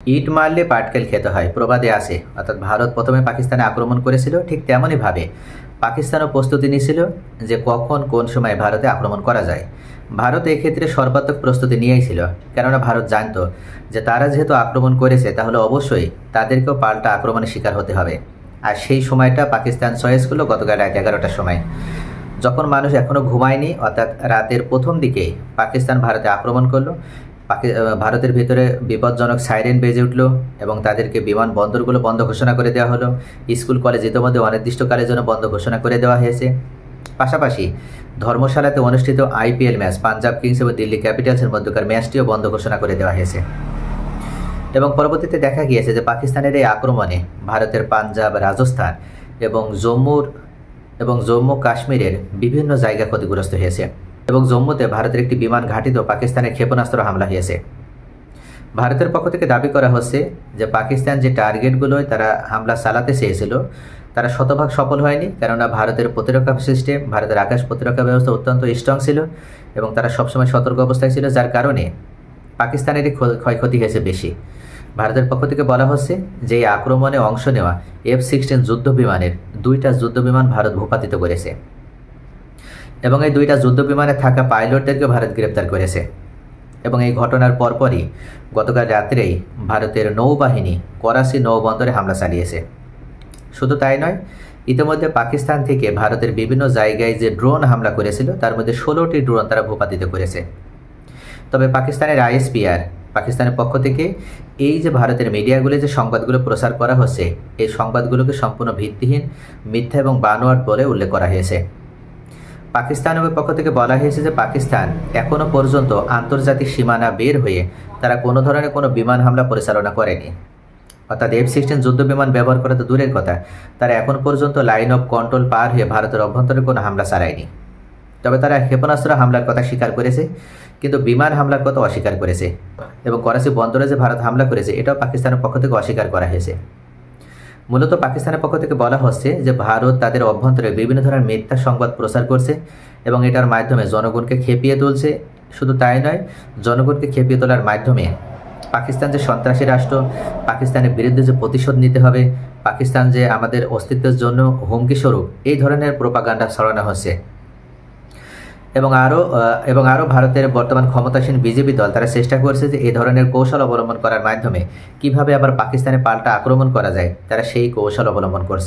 ইট মারলে পাটকেল খেতে হয় প্রবাদে আছে। অর্থাৎ ভারত প্রথমে পাকিস্তানে আক্রমণ করেছিল, ঠিক তেমনইভাবে পাকিস্তানও প্রস্তুতি নিয়েছিল যে কখন কোন সময় ভারতে আক্রমণ করা যায়। ভারত এক্ষেত্রে সর্বাত্মক প্রস্তুতি নিয়েই ছিল, কেননা ভারত জানতো যে তারা যেহেতু আক্রমণ করেছে তাহলে অবশ্যই তাদেরকেও পাল্টা আক্রমণের শিকার হতে হবে। আর সেই সময়টা পাকিস্তান চয়েস করলো গতকাল রাত 11টার সময়, যখন মানুষ এখনও ঘুমায়নি, অর্থাৎ রাতের প্রথম দিকেই পাকিস্তান ভারতে আক্রমণ করলো। ভারতের ভিতরে বিপজ্জনক সাইরেন বেজে উঠল এবং তাদেরকে বিমানবন্দরগুলো বন্ধ ঘোষণা করে দেওয়া হলো। স্কুল কলেজ ইতিমধ্যে অনির্দিষ্টকালের জন্য বন্ধ ঘোষণা করে দেওয়া হয়েছে। পাশাপাশি ধর্মশালাতে অনুষ্ঠিত আইপিএল ম্যাচ পাঞ্জাব কিংস এবং দিল্লি ক্যাপিটালসের মধ্যকার ম্যাচটিও বন্ধ ঘোষণা করে দেওয়া হয়েছে। এবং পরবর্তীতে দেখা গিয়েছে যে পাকিস্তানের এই আক্রমণে ভারতের পাঞ্জাব, রাজস্থান এবং জম্মু কাশ্মীরের বিভিন্ন জায়গা ক্ষতিগ্রস্ত হয়েছে। এবং জম্মুতে ভারতের একটি বিমান ঘাঁটিতেও পাকিস্তানের ক্ষেপণাস্ত্র হামলা হয়েছে। ভারতের পক্ষ থেকে দাবি করা হচ্ছে যে পাকিস্তান যে টার্গেটগুলোয় তারা হামলা চালাতে চেয়েছিল তারা শতভাগ সফল হয়নি, কেননা ভারতের প্রতিরক্ষা সিস্টেম, ভারতের আকাশ প্রতিরক্ষা ব্যবস্থা অত্যন্ত স্ট্রং ছিল এবং তারা সবসময় সতর্ক অবস্থায় ছিল, যার কারণে পাকিস্তানেরই ক্ষয়ক্ষতি হয়েছে বেশি। ভারতের পক্ষ থেকে বলা হচ্ছে যে এই আক্রমণে অংশ নেওয়া F-16 যুদ্ধ বিমানের 2টা যুদ্ধ বিমান ভারত ভূপাতিত করেছে এবং এই 2টা যুদ্ধ বিমানে থাকা পাইলটদেরকে ভারত গ্রেপ্তার করেছে। এবং এই ঘটনার পরপরই গতকাল রাত্রেই ভারতের নৌবাহিনী করাচি নৌবন্দরে হামলা চালিয়েছে। শুধু তাই নয়, ইতিমধ্যে পাকিস্তান থেকে ভারতের বিভিন্ন জায়গায় যে ড্রোন হামলা করেছিল তার মধ্যে 16টি ড্রোন তারা ভূপাতিত করেছে। তবে পাকিস্তানের ISPR, পাকিস্তানের পক্ষ থেকে এই যে ভারতের মিডিয়াগুলো যে সংবাদগুলো প্রচার করা হচ্ছে এই সংবাদগুলোকে সম্পূর্ণ ভিত্তিহীন, মিথ্যা এবং বানোয়াট বলে উল্লেখ করা হয়েছে। পাকিস্তানের পক্ষ থেকে বলা হয়েছে যে পাকিস্তান এখনও পর্যন্ত আন্তর্জাতিক সীমানা বের হয়ে তারা কোনো ধরনের কোনো বিমান হামলা পরিচালনা করেনি। অর্থাৎ F-16 যুদ্ধ বিমান ব্যবহার করা তো দূরের কথা, তারা এখন পর্যন্ত লাইন অফ কন্ট্রোল পার হয়ে ভারতের অভ্যন্তরে কোনো হামলা চালায়নি। তবে তারা ক্ষেপণাস্ত্র হামলার কথা স্বীকার করেছে, কিন্তু বিমান হামলার কথা অস্বীকার করেছে। এবং করাচি বন্দরে যে ভারত হামলা করেছে এটাও পাকিস্তানের পক্ষ থেকে অস্বীকার করা হয়েছে। মূলত পাকিস্তানের পক্ষ থেকে বলা হচ্ছে যে ভারত তাদের অভ্যন্তরে বিভিন্ন ধরনের মিথ্যা সংবাদ প্রচার করছে এবং এটার মাধ্যমে জনগণকে খেপিয়ে তুলছে। শুধু তাই নয়, জনগণকে খেপিয়ে তোলার মাধ্যমে পাকিস্তান যে সন্ত্রাসী রাষ্ট্র, পাকিস্তানের বিরুদ্ধে যে প্রতিশোধ নিতে হবে, পাকিস্তান যে আমাদের অস্তিত্বের জন্য হুমকি স্বরূপ, এই ধরনের প্রোপাগান্ডা ছড়ানো হচ্ছে। এবং আরও ভারতের বর্তমান ক্ষমতাসীন বিজেপি দল তারা চেষ্টা করছে যে এই ধরনের কৌশল অবলম্বন করার মাধ্যমে কিভাবে আবার পাকিস্তানে পাল্টা আক্রমণ করা যায়, তারা সেই কৌশল অবলম্বন করছে।